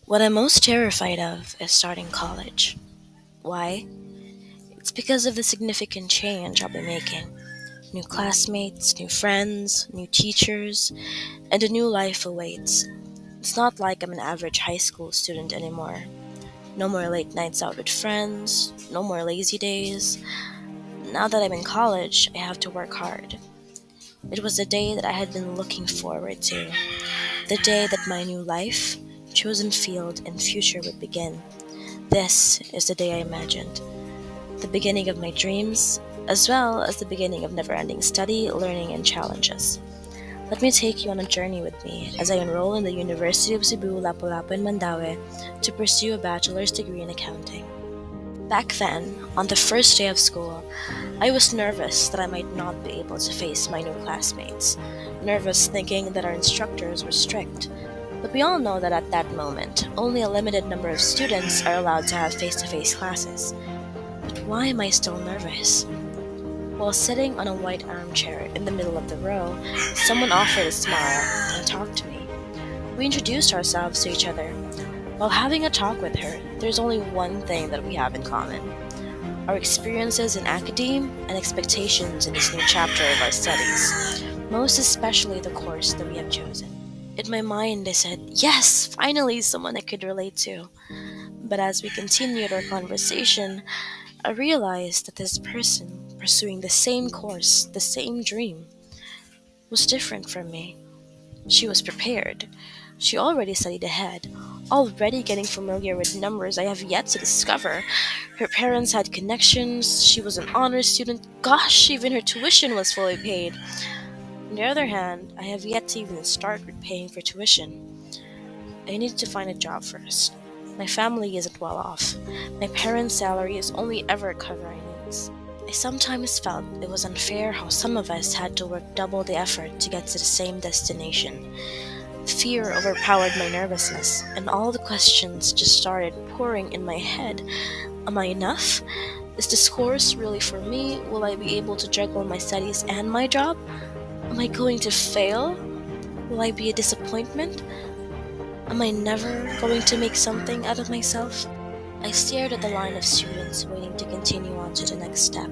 What I'm most terrified of is starting college. Why? It's because of the significant change I'll be making. New classmates, new friends, new teachers, and a new life awaits. It's not like I'm an average high school student anymore. No more late nights out with friends, no more lazy days. Now that I'm in college, I have to work hard. It was the day that I had been looking forward to, the day that my new life, chosen field, and future would begin. This is the day I imagined, the beginning of my dreams, as well as the beginning of never ending study, learning, and challenges. Let me take you on a journey with me as I enroll in the University of Cebu, Lapu-Lapu, in Mandaue to pursue a bachelor's degree in accounting. Back then, on the first day of school, I was nervous that I might not be able to face my new classmates, nervous thinking that our instructors were strict. But we all know that at that moment, only a limited number of students are allowed to have face to face classes. But why am I still nervous? While sitting on a white armchair in the middle of the row, someone offered a smile and talked to me. We introduced ourselves to each other. While having a talk with her, there's only one thing that we have in common: our experiences in academe and expectations in this new chapter of our studies, most especially the course that we have chosen. In my mind, I said, yes, finally someone I could relate to. But as we continued our conversation, I realized that this person, pursuing the same course, the same dream, was different from me. She was prepared. She already studied ahead, already getting familiar with numbers I have yet to discover. Her parents had connections, she was an honor student. Gosh, even her tuition was fully paid. On the other hand, I have yet to even start with paying for tuition. I needed to find a job first. My family isn't well off. My parents' salary is only ever covering needs. I sometimes felt it was unfair how some of us had to work double the effort to get to the same destination. Fear overpowered my nervousness, and all the questions just started pouring in my head. Am I enough? Is this course really for me? Will I be able to juggle my studies and my job? Am I going to fail? Will I be a disappointment? Am I never going to make something out of myself? I stared at the line of students waiting to continue on to the next step,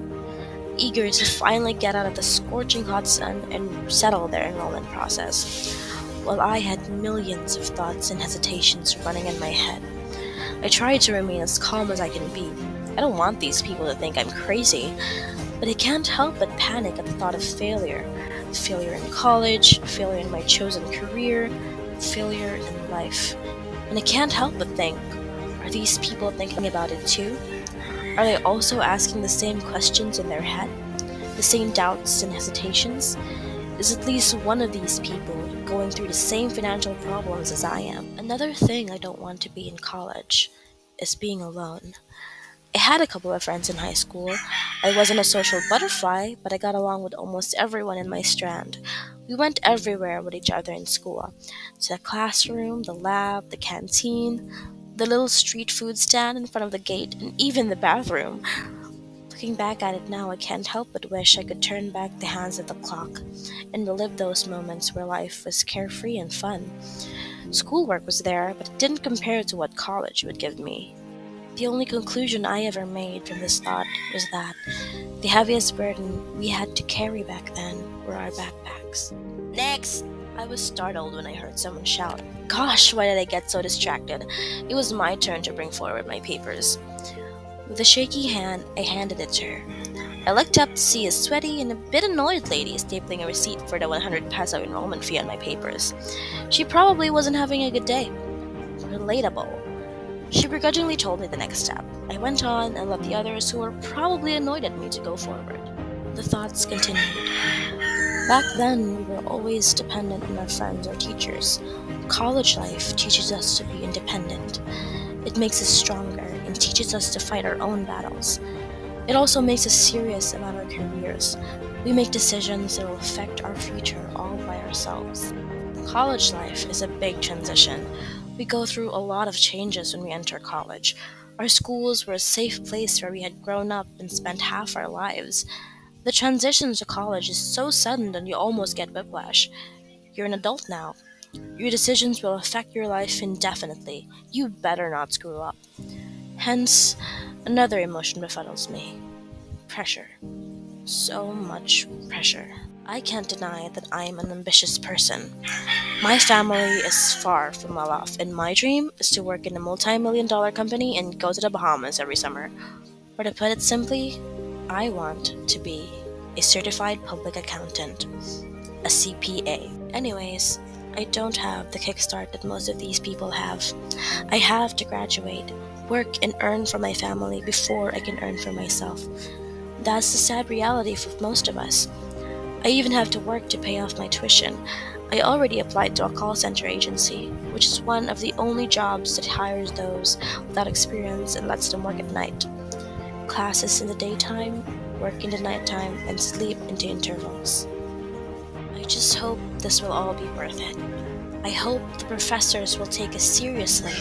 eager to finally get out of the scorching hot sun and settle their enrollment process, while I had millions of thoughts and hesitations running in my head. I tried to remain as calm as I can be. I don't want these people to think I'm crazy, but I can't help but panic at the thought of failure. Failure in college, failure in my chosen career, failure in life. And I can't help but think, are these people thinking about it too? Are they also asking the same questions in their head? The same doubts and hesitations? Is at least one of these people going through the same financial problems as I am? Another thing I don't want to be in college is being alone. I had a couple of friends in high school. I wasn't a social butterfly, but I got along with almost everyone in my strand. We went everywhere with each other in school, to the classroom, the lab, the canteen, the little street food stand in front of the gate, and even the bathroom. Looking back at it now, I can't help but wish I could turn back the hands of the clock and relive those moments where life was carefree and fun. Schoolwork was there, but it didn't compare to what college would give me. The only conclusion I ever made from this thought was that the heaviest burden we had to carry back then were our backpacks. Next! I was startled when I heard someone shout. Gosh, why did I get so distracted? It was my turn to bring forward my papers. With a shaky hand, I handed it to her. I looked up to see a sweaty and a bit annoyed lady stapling a receipt for the 100 peso enrollment fee on my papers. She probably wasn't having a good day. Relatable. She begrudgingly told me the next step. I went on and let the others who were probably annoyed at me to go forward. The thoughts continued. Back then, we were always dependent on our friends or teachers. College life teaches us to be independent. It makes us stronger and teaches us to fight our own battles. It also makes us serious about our careers. We make decisions that will affect our future all by ourselves. College life is a big transition. We go through a lot of changes when we enter college. Our schools were a safe place where we had grown up and spent half our lives. The transition to college is so sudden that you almost get whiplash. You're an adult now. Your decisions will affect your life indefinitely. You better not screw up. Hence, another emotion befuddles me: pressure. So much pressure. I can't deny that I'm an ambitious person. My family is far from well off, and my dream is to work in a multi-million-dollar company and go to the Bahamas every summer. Or to put it simply, I want to be a certified public accountant, a CPA. Anyways, I don't have the kickstart that most of these people have. I have to graduate, work, and earn for my family before I can earn for myself. That's the sad reality for most of us. I even have to work to pay off my tuition. I already applied to a call center agency, which is one of the only jobs that hires those without experience and lets them work at night. Classes in the daytime, work in the nighttime, and sleep into intervals. I just hope this will all be worth it. I hope the professors will take us seriously.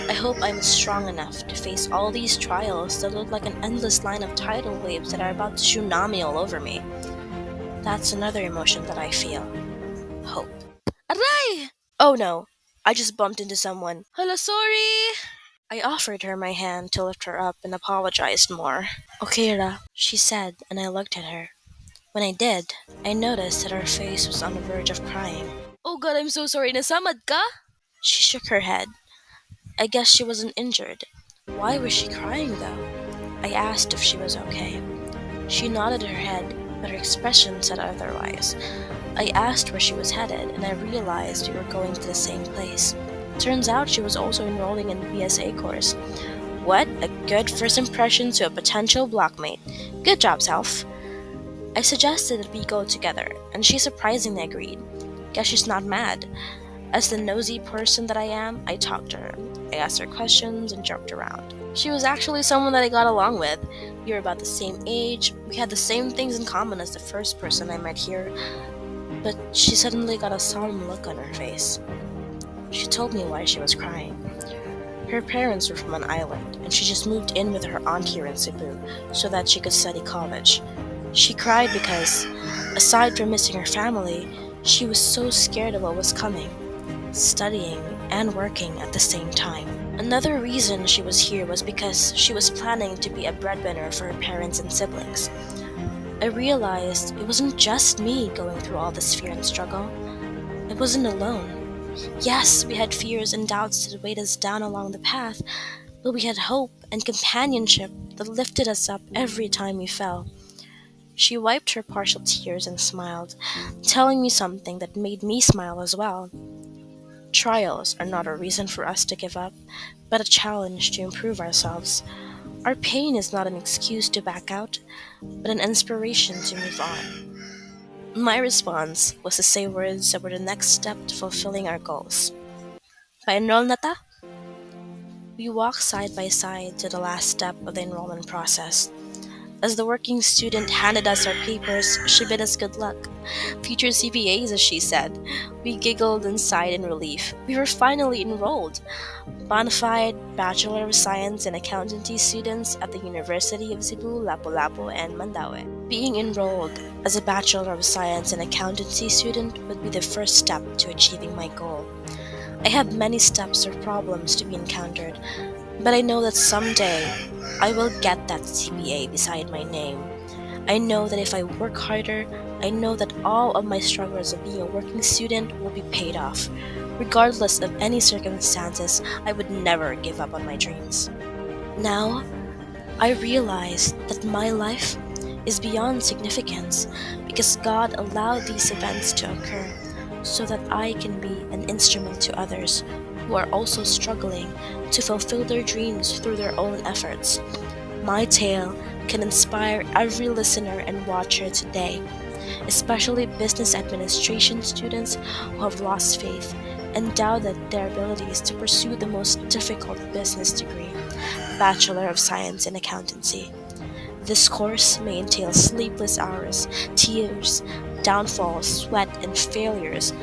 I hope I'm strong enough to face all these trials that look like an endless line of tidal waves that are about to tsunami all over me. That's another emotion that I feel: hope. Aray! Oh no, I just bumped into someone. Hello, sorry! I offered her my hand to lift her up and apologized more. Okira, she said, and I looked at her. When I did, I noticed that her face was on the verge of crying. Oh god, I'm so sorry. Nasamad ka? She shook her head. I guess she wasn't injured. Why was she crying though? I asked if she was okay. She nodded her head, but her expression said otherwise. I asked where she was headed, and I realized we were going to the same place. Turns out she was also enrolling in the BSA course. What a good first impression to a potential blockmate. Good job, Self. I suggested that we go together, and she surprisingly agreed. Guess she's not mad. As the nosy person that I am, I talked to her. I asked her questions and joked around. She was actually someone that I got along with. We were about the same age, we had the same things in common as the first person I met here, but she suddenly got a solemn look on her face. She told me why she was crying. Her parents were from an island, and she just moved in with her aunt here in Cebu so that she could study college. She cried because, aside from missing her family, she was so scared of what was coming, studying and working at the same time. Another reason she was here was because she was planning to be a breadwinner for her parents and siblings. I realized it wasn't just me going through all this fear and struggle. I wasn't alone. Yes, we had fears and doubts that weighed us down along the path, but we had hope and companionship that lifted us up every time we fell. She wiped her partial tears and smiled, telling me something that made me smile as well. Trials are not a reason for us to give up, but a challenge to improve ourselves. Our pain is not an excuse to back out, but an inspiration to move on. My response was to say words that were the next step to fulfilling our goals. Pa-enroll na ta? We walked side by side to the last step of the enrollment process. As the working student handed us our papers, she bid us good luck. Future CPAs, as she said. We giggled and sighed in relief. We were finally enrolled. Bonafide Bachelor of Science in Accountancy students at the University of Cebu, Lapu-Lapu, and Mandaue. Being enrolled as a Bachelor of Science in Accountancy student would be the first step to achieving my goal. I have many steps or problems to be encountered, but I know that someday I will get that CPA beside my name. I know that if I work harder, I know that all of my struggles of being a working student will be paid off. Regardless of any circumstances, I would never give up on my dreams. Now, I realize that my life is beyond significance because God allowed these events to occur so that I can be an instrument to others who are also struggling to fulfill their dreams through their own efforts. My tale can inspire every listener and watcher today, especially business administration students who have lost faith and doubted their abilities to pursue the most difficult business degree, Bachelor of Science in Accountancy. This course may entail sleepless hours, tears, downfalls, sweat, and failures,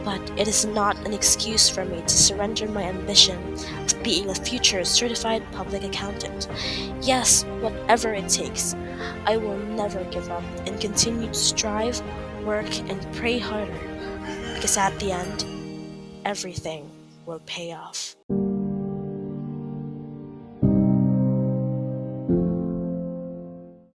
but it is not an excuse for me to surrender my ambition of being a future certified public accountant. Yes, whatever it takes, I will never give up and continue to strive, work, and pray harder, because at the end, everything will pay off.